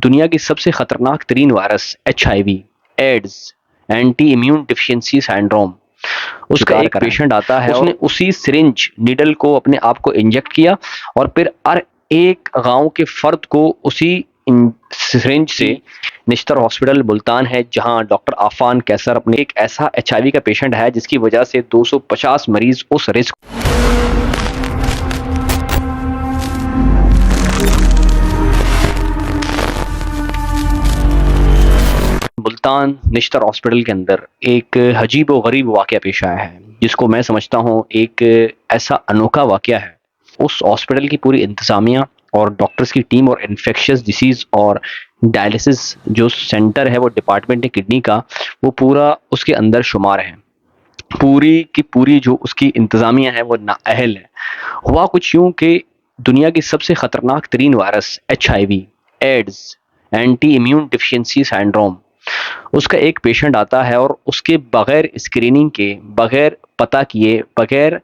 दुनिया की सबसे खतरनाक तरीन virus HIV, AIDS, anti immune deficiency syndrome, उसका एक पेशेंट आता है, उसने उसी सिरिंज नीडल को अपने आप को इंजेक्ट किया और फिर हर एक गांव के फर्द को उसी सिरिंज से निश्तर हॉस्पिटल मुल्तान है जहां डॉक्टर आफान कैसर अपने एक ऐसा HIV का पेशेंट है जिसकी वजह से 250 मरीज उस रिस्क मुल्तान निश्तर हॉस्पिटल के अंदर एक अजीब व गरीब वाक़या पेश आया है जिसको मैं समझता हूँ एक ऐसा अनोखा वाक़या है। उस हॉस्पिटल की पूरी इंतज़ामिया और डॉक्टर्स की टीम और इन्फेक्शियस डिसीज़ और डायलिसिस जो सेंटर है वो डिपार्टमेंट है किडनी का, वो पूरा उसके अंदर शुमार है। पूरी की पूरी जो उसकी इंतज़ामिया है वो नाअहल है। हुआ कुछ यूँ कि दुनिया की सबसे ख़तरनाक तरीन virus HIV, AIDS, anti immune deficiency syndrome, उसका एक पेशेंट आता है और उसके बगैर स्क्रीनिंग के, बगैर पता किए, बगैर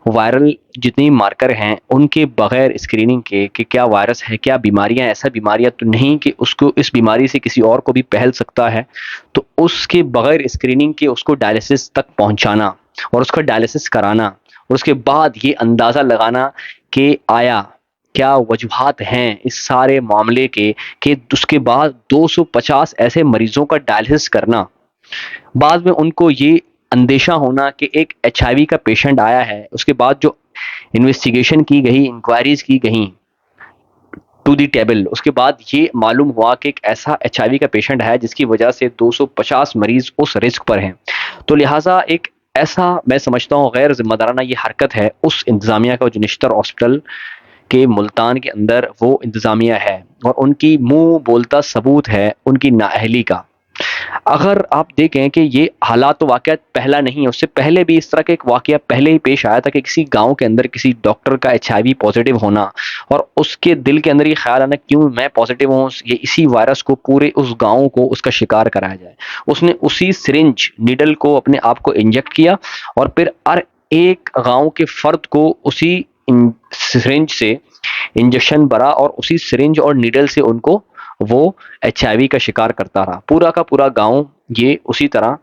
वायरल जितनी मार्कर हैं उनके बगैर स्क्रीनिंग के कि क्या वायरस है, क्या बीमारियां, ऐसा बीमारियां तो नहीं कि उसको इस बीमारी से किसी और को भी फैल सकता है, तो उसके बगैर स्क्रीनिंग के उसको डायलिसिस तक पहुंचाना और उसका डायलिसिस कराना और उसके बाद ये अंदाज़ा लगाना कि आया क्या वजूहात हैं इस सारे मामले के कि उसके बाद 250 ऐसे मरीजों का डायलिसिस करना, बाद में उनको ये अंदेशा होना कि एक HIV का पेशेंट आया है। उसके बाद जो इन्वेस्टिगेशन की गई, इंक्वायरीज की गई टू दी टेबल, उसके बाद ये मालूम हुआ कि एक ऐसा HIV का पेशेंट है जिसकी वजह से 250 मरीज उस रिस्क पर हैं। तो लिहाजा एक ऐसा मैं समझता हूँ गैर जिम्मेदाराना ये हरकत है उस इंतज़ामिया का जो निश्तर हॉस्पिटल के मुल्तान के अंदर वो इंतज़ामिया है और उनकी मुंह बोलता सबूत है उनकी नाअहली का। अगर आप देखें कि ये हालात तो वाक़या पहला नहीं है, उससे पहले भी इस तरह का एक वाक़या पहले ही पेश आया था कि किसी गांव के अंदर किसी डॉक्टर का HIV पॉजिटिव होना और उसके दिल के अंदर ये ख्याल आना क्यों मैं पॉजिटिव हूँ, ये इसी वायरस को पूरे उस गांव को उसका शिकार कराया जाए। उसने उसी सिरिंज नीडल को अपने आप को इंजेक्ट किया और फिर हर एक गांव के फर्द को उसी सिरिंज से इंजेक्शन भरा और उसी सिरिंज और नीडल से उनको वो HIV का शिकार करता रहा। पूरा का पूरा गांव ये उसी तरह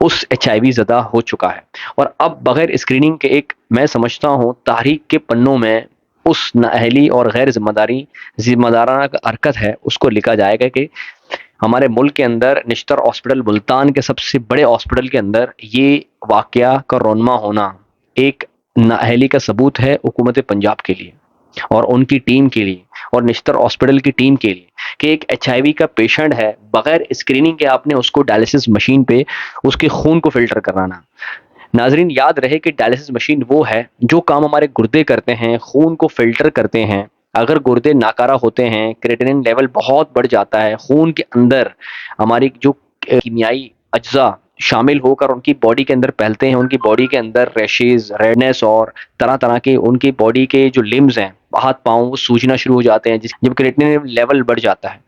उस HIV ज़दा हो चुका है और अब बगैर स्क्रीनिंग के एक मैं समझता हूँ तारीख के पन्नों में उस नाअहली और गैर जिम्मेदाराना हरकत है उसको लिखा जाएगा कि हमारे मुल्क के अंदर निश्तर हॉस्पिटल मुल्तान के सबसे बड़े हॉस्पिटल के अंदर ये वाक़या का रोनमा होना एक नाअहली का सबूत है हुकूमत पंजाब के लिए और उनकी टीम के लिए और निश्तर हॉस्पिटल की टीम के लिए कि एक HIV का पेशेंट है, बगैर स्क्रीनिंग के आपने उसको डायलिसिस मशीन पे उसके खून को फिल्टर कराना। नाजरीन याद रहे कि डायलिसिस मशीन वो है जो काम हमारे गुर्दे करते हैं, खून को फिल्टर करते हैं। अगर गुर्दे नाकारा होते हैं, क्रिएटिनिन लेवल बहुत बढ़ जाता है, खून के अंदर हमारी जो कीमियाई अज्जा शामिल होकर उनकी बॉडी के अंदर फैलते हैं, उनकी बॉडी के अंदर रैशेज, रेडनेस और तरह तरह के उनकी बॉडी के जो लिम्स हैं, हाथ पाँव, वो सूजना शुरू हो जाते हैं जब क्रिएटिनिन लेवल बढ़ जाता है।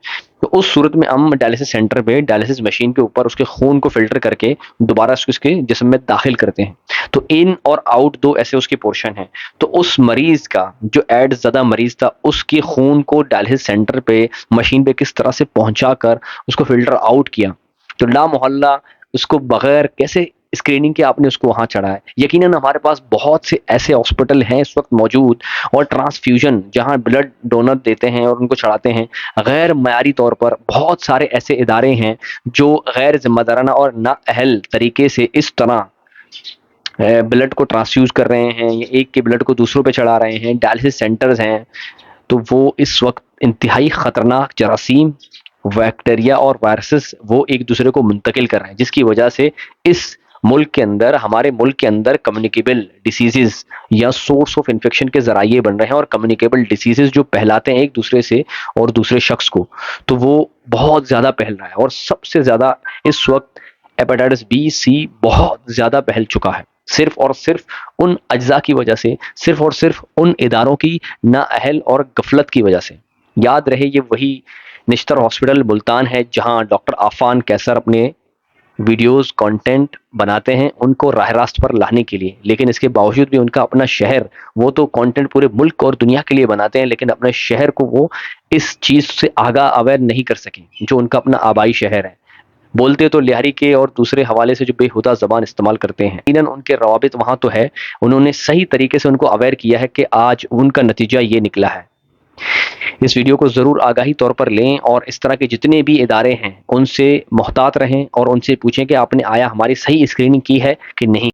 तो उस सूरत में हम डायलिसिस सेंटर पे डायलिसिस मशीन के ऊपर उसके खून को फिल्टर करके दोबारा उसके जिस्म में दाखिल करते हैं। तो इन और आउट दो ऐसे उसके पोर्शन हैं। तो उस मरीज का जो एड्स ज़्यादा मरीज था उसके खून को डायलिसिस सेंटर पे मशीन पे किस तरह से पहुंचा कर उसको फिल्टर आउट किया, तो ला मोहल्ला उसको बगैर कैसे स्क्रीनिंग के आपने उसको वहां चढ़ाया। यकीनन हमारे पास बहुत से ऐसे हॉस्पिटल हैं इस वक्त मौजूद और ट्रांसफ्यूजन जहां ब्लड डोनर देते हैं और उनको चढ़ाते हैं गैर मयारी तौर पर। बहुत सारे ऐसे इदारे हैं जो गैर जिम्मेदाराना और नाअहल तरीके से इस तरह ब्लड को ट्रांसफ्यूज कर रहे हैं या एक के ब्लड को दूसरों पे चढ़ा रहे हैं। डायलिसिस सेंटर्स हैं तो वो इस वक्त इंतहाई ख़तरनाक जरासीम, बैक्टीरिया और वायरसेस वो एक दूसरे को मुंतकिल कर रहे हैं, जिसकी वजह से इस मुल्क के अंदर, हमारे मुल्क के अंदर कम्युनिकेबल डिसीजेस या सोर्स ऑफ इन्फेक्शन के जराये बन रहे हैं और कम्युनिकेबल डिसीजेस जो फैलाते हैं एक दूसरे से और दूसरे शख्स को, तो वो बहुत ज़्यादा फैल रहा है और सबसे ज़्यादा इस वक्त हेपेटाइटिस B-C बहुत ज़्यादा फैल चुका है, सिर्फ और सिर्फ उन अज्जा की वजह से, सिर्फ और सिर्फ उन इदारों की नाअहल और गफलत की वजह से। याद रहे ये वही निश्तर हॉस्पिटल मुल्तान है जहां डॉक्टर आफान कैसर अपने वीडियोस कंटेंट बनाते हैं उनको राह रास्त पर लाने के लिए, लेकिन इसके बावजूद भी उनका अपना शहर, वो तो कंटेंट पूरे मुल्क और दुनिया के लिए बनाते हैं, लेकिन अपने शहर को वो इस चीज़ से आगाह अवेयर नहीं कर सके जो उनका अपना आबाई शहर है। बोलते तो लिहारी के और दूसरे हवाले से जो बेहुदा ज़बान इस्तेमाल करते हैं, यकीनन उनके रवाबित वहाँ तो है, उन्होंने सही तरीके से उनको अवेयर किया है कि आज उनका नतीजा ये निकला है। इस वीडियो को ज़रूर आगाही तौर पर लें और इस तरह के जितने भी इदारे हैं उनसे मुहतात रहें और उनसे पूछें कि आपने आया हमारी सही स्क्रीनिंग की है कि नहीं।